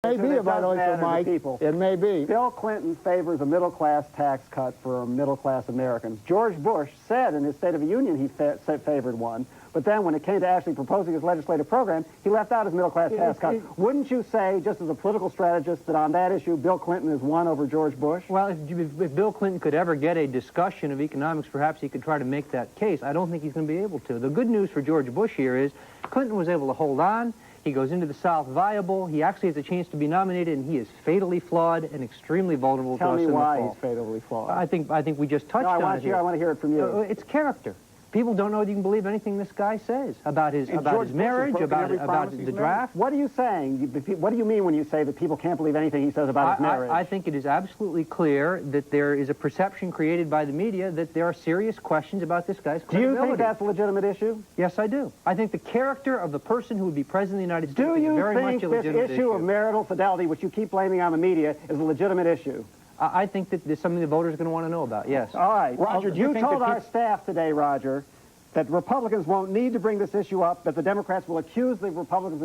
It may be a vital issue, Mike. It may be. Bill Clinton favors a middle-class tax cut for middle-class Americans. George Bush said in his State of the Union he favored one, but then when it came to actually proposing his legislative program, he left out his middle-class tax cut. Wouldn't you say, just as a political strategist, that on that issue, Bill Clinton is one over George Bush? Well, if Bill Clinton could ever get a discussion of economics, perhaps he could try to make that case. I don't think he's going to be able to. The good news for George Bush here is Clinton was able to hold on. He goes into the South viable. He actually has a chance to be nominated, and he is fatally flawed and extremely vulnerable to us in the fall. Tell me why he's fatally flawed. I think we just touched on it here. I want to hear it from you. It's character. People don't know that you can believe anything this guy says about his marriage, about the draft. What are you saying? What do you mean when you say that people can't believe anything he says about his marriage? I think it is absolutely clear that there is a perception created by the media that there are serious questions about this guy's credibility. Do you think that's a legitimate issue? Yes, I do. I think the character of the person who would be president of the United States is very much a legitimate issue. Do you think this issue of marital fidelity, which you keep blaming on the media, is a legitimate issue? I think that there's something the voters are going to want to know about, yes. All right. Roger, you told our staff today, Roger, that Republicans won't need to bring this issue up, that the Democrats will accuse the Republicans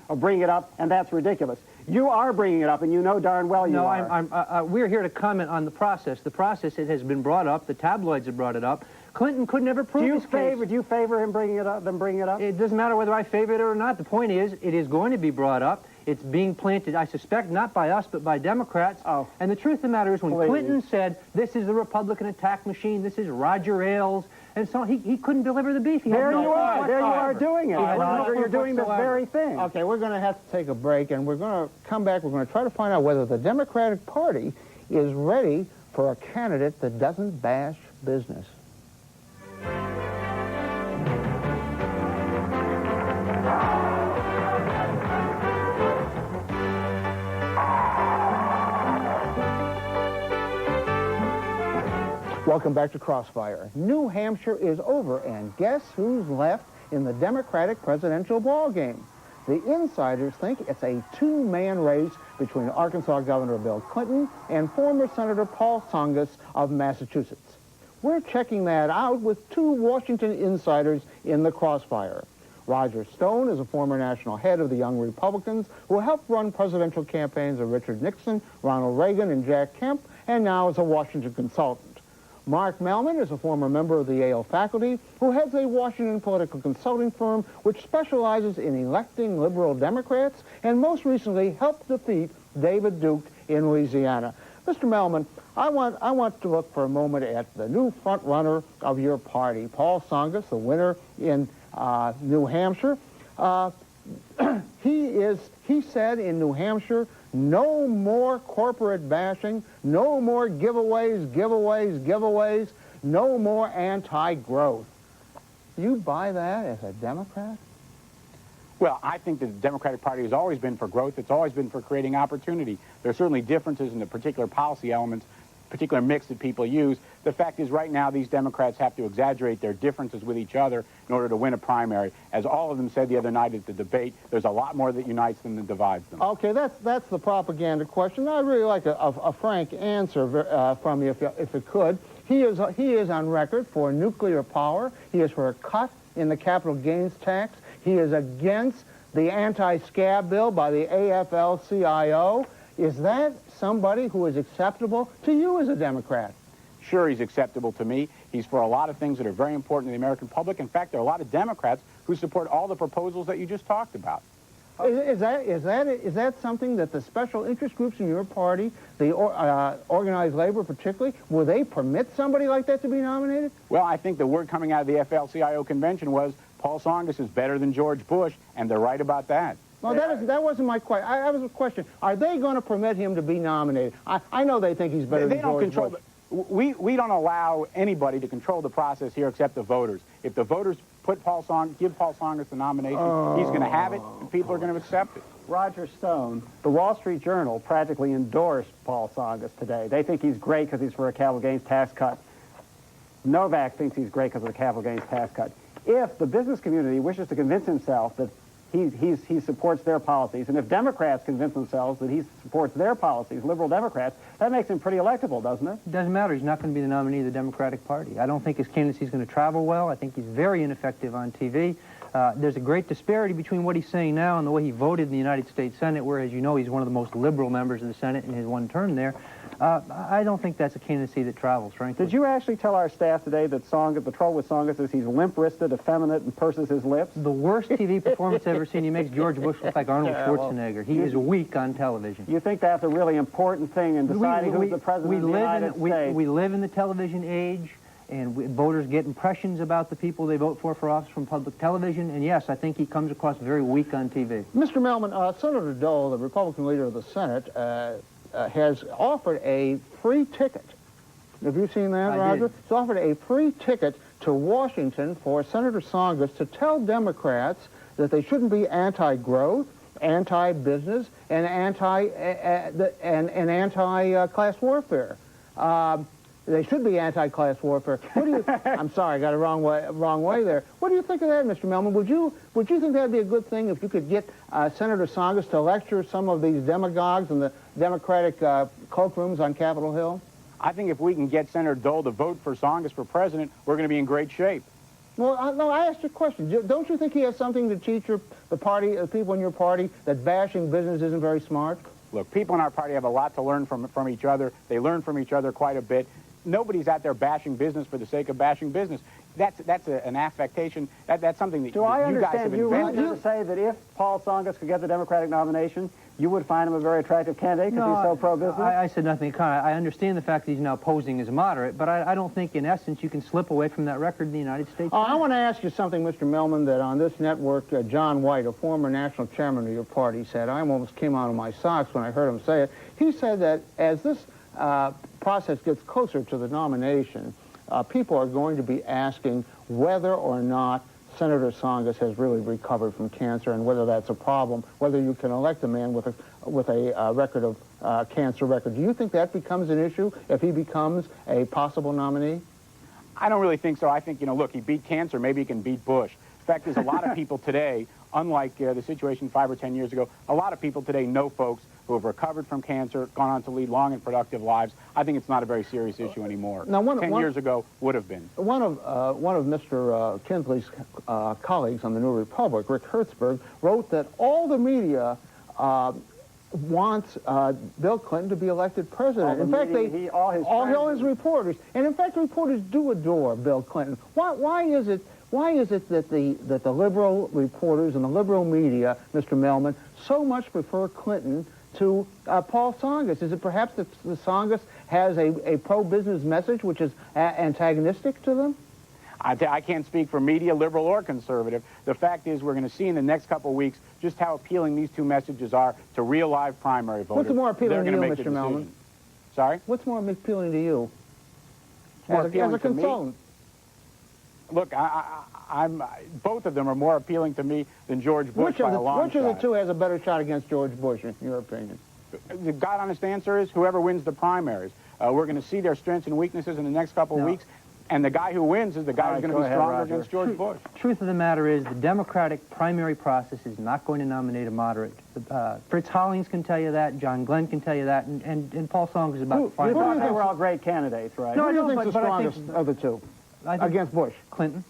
of bringing it up, and that's ridiculous. You are bringing it up, and you know darn well you are. No, we're here to comment on the process. The process, it has been brought up. The tabloids have brought it up. Clinton could never prove his case. Do you favor him bringing it up? It doesn't matter whether I favor it or not. The point is, it is going to be brought up. It's being planted, I suspect, not by us, but by Democrats. Oh. And the truth of the matter is, when Clinton said, this is the Republican attack machine, this is Roger Ailes, and so he couldn't deliver the beef. There you are doing it, Roger. You're doing this very thing. Okay, we're going to have to take a break, and we're going to come back. We're going to try to find out whether the Democratic Party is ready for a candidate that doesn't bash business. Welcome back to Crossfire. New Hampshire is over, and guess who's left in the Democratic presidential ballgame? The insiders think it's a two-man race between Arkansas Governor Bill Clinton and former Senator Paul Tsongas of Massachusetts. We're checking that out with two Washington insiders in the Crossfire. Roger Stone is a former national head of the Young Republicans who helped run presidential campaigns of Richard Nixon, Ronald Reagan, and Jack Kemp, and now is a Washington consultant. Mark Mellman is a former member of the Yale faculty who heads a Washington political consulting firm which specializes in electing liberal Democrats and most recently helped defeat David Duke in Louisiana. Mr. Mellman, I want to look for a moment at the new front runner of your party, Paul Tsongas, the winner in New Hampshire. He said in New Hampshire, no more corporate bashing, no more giveaways, no more anti-growth. You buy that as a Democrat? Well, I think the Democratic Party has always been for growth. It's always been for creating opportunity. There are certainly differences in the particular policy elements, particular mix that people use. The fact is right now these Democrats have to exaggerate their differences with each other in order to win a primary. As all of them said the other night at the debate, there's a lot more that unites them than divides them. Okay, that's the propaganda question. I'd really like a frank answer from you if it could. He is on record for nuclear power. He is for a cut in the capital gains tax. He is against the anti-scab bill by the AFL-CIO. Is that somebody who is acceptable to you as a Democrat? Sure, he's acceptable to me. He's for a lot of things that are very important to the American public. In fact, there are a lot of Democrats who support all the proposals that you just talked about. Is that something that the special interest groups in your party, the organized labor particularly, will they permit somebody like that to be nominated? Well, I think the word coming out of the AFL-CIO convention was Paul Tsongas is better than George Bush, and they're right about that. Well, that wasn't my question. I was a question. Are they going to permit him to be nominated? I know they think he's better than George Bush. We don't allow anybody to control the process here except the voters. If the voters give Paul Tsongas the nomination, he's going to have it, and people are going to accept it. Roger Stone, the Wall Street Journal practically endorsed Paul Tsongas today. They think he's great because he's for a capital gains tax cut. Novak thinks he's great because of the capital gains tax cut. If the business community wishes to convince himself that he supports their policies, and if Democrats convince themselves that he supports their policies, liberal Democrats, that makes him pretty electable, doesn't it? It doesn't matter. He's not going to be the nominee of the Democratic Party. I don't think his candidacy is going to travel well. I think he's very ineffective on TV. There's a great disparity between what he's saying now and the way he voted in the United States Senate, where, as you know, he's one of the most liberal members of the Senate in his one term there. I don't think that's a candidacy that travels, frankly. Did you actually tell our staff today that the trouble with Tsongas is he's limp-wristed, effeminate, and purses his lips? The worst TV performance I've ever seen. He makes George Bush look like Arnold Schwarzenegger. He is weak on television. You think that's a really important thing in deciding who's the president of the United States? We live in the television age, and voters get impressions about the people they vote for office from public television, and yes, I think he comes across very weak on TV. Mr. Melman, Senator Dole, the Republican leader of the Senate, has offered a free ticket. Have you seen that, Roger? did. He's offered a free ticket to Washington for Senator Tsongas to tell Democrats that they shouldn't be anti-growth, anti-business, and anti-class warfare. They should be anti-class warfare. What do you? I'm sorry, I got it wrong way there. What do you think of that, Mr. Melman? Would you think that'd be a good thing if you could get Senator Tsongas to lecture some of these demagogues in the Democratic cloakrooms on Capitol Hill? I think if we can get Senator Dole to vote for Tsongas for president, we're going to be in great shape. Well, no, I asked you a question. Don't you think he has something to teach the party, the people in your party, that bashing business isn't very smart? Look, people in our party have a lot to learn from each other. They learn from each other quite a bit. Nobody's out there bashing business for the sake of bashing business. That's an affectation. That's something that Do I you guys have understand you invented. to say that if Paul Tsongas could get the Democratic nomination, you would find him a very attractive candidate because he's so pro-business? I said nothing. I understand the fact that he's now posing as moderate, but I don't think, in essence, you can slip away from that record in the United States. I want to ask you something, Mr. Melman, that on this network, John White, a former national chairman of your party, said. I almost came out of my socks when I heard him say it. He said that as this process gets closer to the nomination, people are going to be asking whether or not Senator Tsongas has really recovered from cancer and whether that's a problem, whether you can elect a man with a record of cancer record. Do you think that becomes an issue if he becomes a possible nominee? I don't really think so. I think, look, he beat cancer. Maybe he can beat Bush. The fact is, a lot of people today, unlike the situation 5 or 10 years ago, a lot of people today know folks who have recovered from cancer, gone on to lead long and productive lives. I think it's not a very serious issue anymore. Now, 10 years ago would have been. One of Mr. Kinsley's colleagues on the New Republic, Rick Hertzberg, wrote that all the media wants Bill Clinton to be elected president. In fact, all his reporters, and in fact, reporters do adore Bill Clinton. Why is it that the liberal reporters and the liberal media, Mr. Melman, so much prefer Clinton to Paul Tsongas? Is it perhaps that the Tsongas has a pro-business message which is antagonistic to them? I can't speak for media, liberal or conservative. The fact is we're going to see in the next couple of weeks just how appealing these two messages are to real live primary voters. What's more appealing to you, Mr. Melman? Melman? Sorry? What's more appealing to you More as appealing a to me? consultant? Look, both of them are more appealing to me than George Bush by a long shot. Which of the two has a better shot against George Bush, in your opinion? The God-honest answer is whoever wins the primaries. We're going to see their strengths and weaknesses in the next couple of weeks, and the guy who wins is the guy who's going to be stronger against George Bush. Truth of the matter is the Democratic primary process is not going to nominate a moderate. Fritz Hollings can tell you that, John Glenn can tell you that, and Paul Tsongas is about to find You out. thought they were all great candidates, right? No, Who do you I think's don't, the but I think- strongest of the two I think against Bush? Clinton.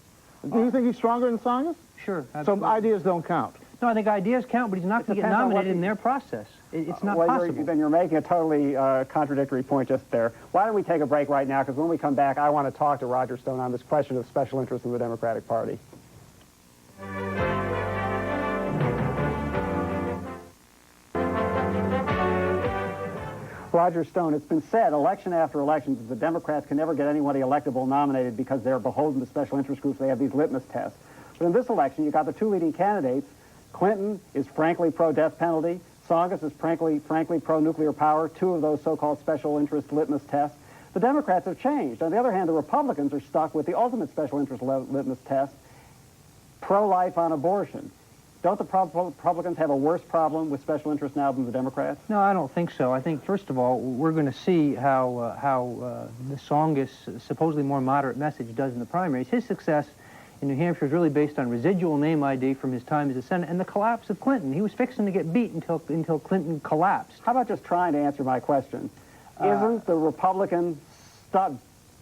Do you think he's stronger than Tsongas? Sure. So absolutely. ideas don't count. No, I think ideas count, but he's not going to get depends on what nominated he- in their process. It's not Well, possible. then you're making a totally contradictory point just there. Why don't we take a break right now? Because when we come back, I want to talk to Roger Stone on this question of special interest in the Democratic Party. Roger Stone, it's been said election after election that the Democrats can never get anybody electable nominated because they're beholden to special interest groups. They have these litmus tests. But in this election, you got the two leading candidates. Clinton is frankly pro-death penalty. Tsongas is frankly pro-nuclear power, two of those so-called special interest litmus tests. The Democrats have changed. On the other hand, the Republicans are stuck with the ultimate special interest litmus test, pro-life on abortion. Don't the Republicans have a worse problem with special interest now than the Democrats? No, I don't think so. I think, first of all, we're going to see how the Tsongas supposedly more moderate message does in the primaries. His success in New Hampshire is really based on residual name ID from his time as a senator and the collapse of Clinton. He was fixing to get beat until Clinton collapsed. How about just trying to answer my question? Isn't the Republican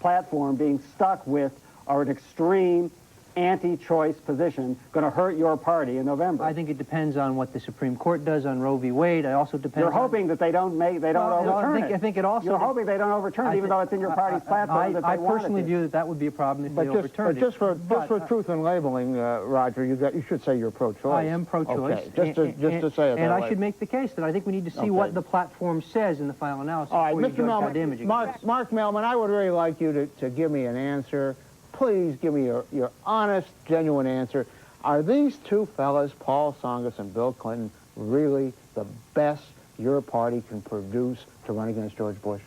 platform being stuck with an extreme anti-choice position going to hurt your party in November? I think it depends on what the Supreme Court does on Roe v. Wade. I also depends. You're hoping that they don't overturn it. I think it also. You're hoping they don't overturn it, even though it's in your party's platform that they I want it personally to. view that would be a problem if they But overturned it. just for truth in labeling, Roger, you should say you're pro-choice. I am pro-choice. Okay. Just to say it And that I way. should make the case that I think we need to see what the platform says in the final analysis. All right, before you Mr. judge how damaging it Melman, is. Mark Melman, I would really like you to give me an answer. Please give me your honest, genuine answer. Are these two fellas, Paul Tsongas and Bill Clinton, really the best your party can produce to run against George Bush?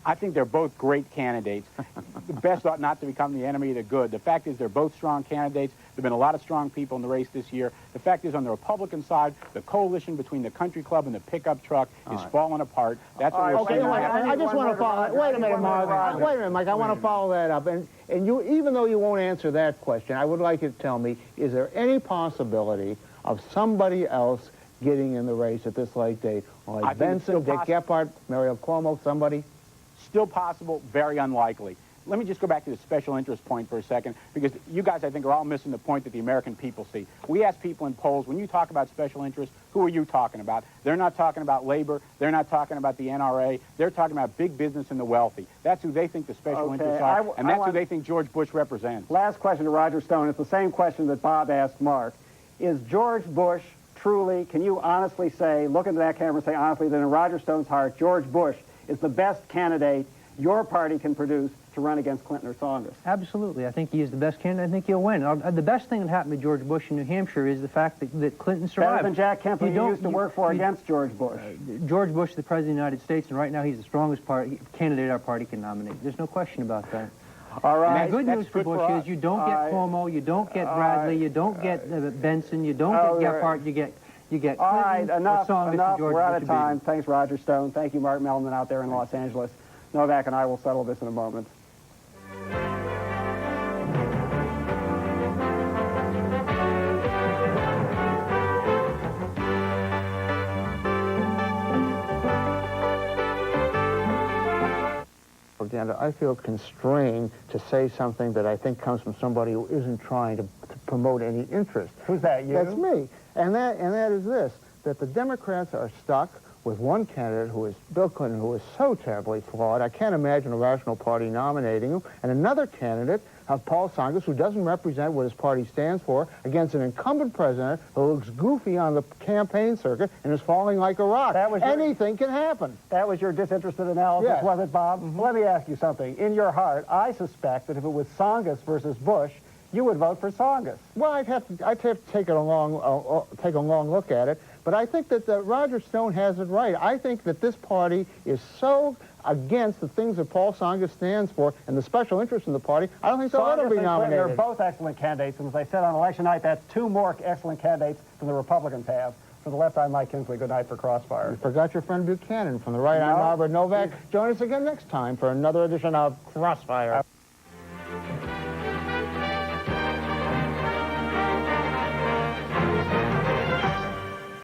I think they're both great candidates. The best ought not to become the enemy of the good. The fact is they're both strong candidates. There have been a lot of strong people in the race this year. The fact is on the Republican side, the coalition between the country club and the pickup truck is falling apart. That's what we're Okay, seeing happen. I just want to follow. Wait a minute, Mark. Wait a minute, Mike. I want to follow that up. And you, even though you won't answer that question, I would like you to tell me: is there any possibility of somebody else getting in the race at this late date? Like Benson, Dick Gephardt, Mario Cuomo, somebody? Still possible, very unlikely. Let me just go back to the special interest point for a second, because you guys, I think, are all missing the point that the American people see. We ask people in polls, when you talk about special interest, who are you talking about? They're not talking about labor. They're not talking about the NRA. They're talking about big business and the wealthy. That's who they think the special interests are, and that's who they think George Bush represents. Last question to Roger Stone. It's the same question that Bob asked Mark. Is George Bush truly, can you honestly say, look into that camera and say honestly, that in Roger Stone's heart, George Bush is the best candidate your party can produce to run against Clinton or Tsongas? Absolutely. I think he is the best candidate. I think he'll win. The best thing that happened to George Bush in New Hampshire is the fact that Clinton survived. Better than Jack Kemp, who you used to work for against George Bush. George Bush, the President of the United States, and right now he's the strongest candidate our party can nominate. There's no question about that. All right. And the good news for Bush is you don't get Cuomo, you don't get Bradley, you don't get Benson, you don't get Gephardt, you get Clinton. All right, enough. George We're out of Bush time. Thanks, Roger Stone. Thank you, Mark Melman, out there in Los Angeles. Novak and I will settle this in a moment. Propaganda, I feel constrained to say something that I think comes from somebody who isn't trying to promote any interest. Who's that, you? That's me. And that is this, that the Democrats are stuck with one candidate who is Bill Clinton, who is so terribly flawed. I can't imagine a rational party nominating him. And another candidate, Paul Tsongas, who doesn't represent what his party stands for, against an incumbent president who looks goofy on the campaign circuit and is falling like a rock. Anything can happen. That was your disinterested analysis, Yes. was it, Bob? Mm-hmm. Let me ask you something. In your heart, I suspect that if it was Tsongas versus Bush, you would vote for Tsongas. Well, I'd have to take a long look at it. But I think that Roger Stone has it right. I think that this party is so against the things that Paul Tsongas stands for and the special interest in the party, I don't think they'll ever be nominated. They're both excellent candidates, and as I said on election night, that's two more excellent candidates than the Republicans have. For the left, I'm Mike Kinsley. Good night for Crossfire. You forgot your friend Buchanan. From the right, I'm Robert Novak. Join us again next time for another edition of Crossfire.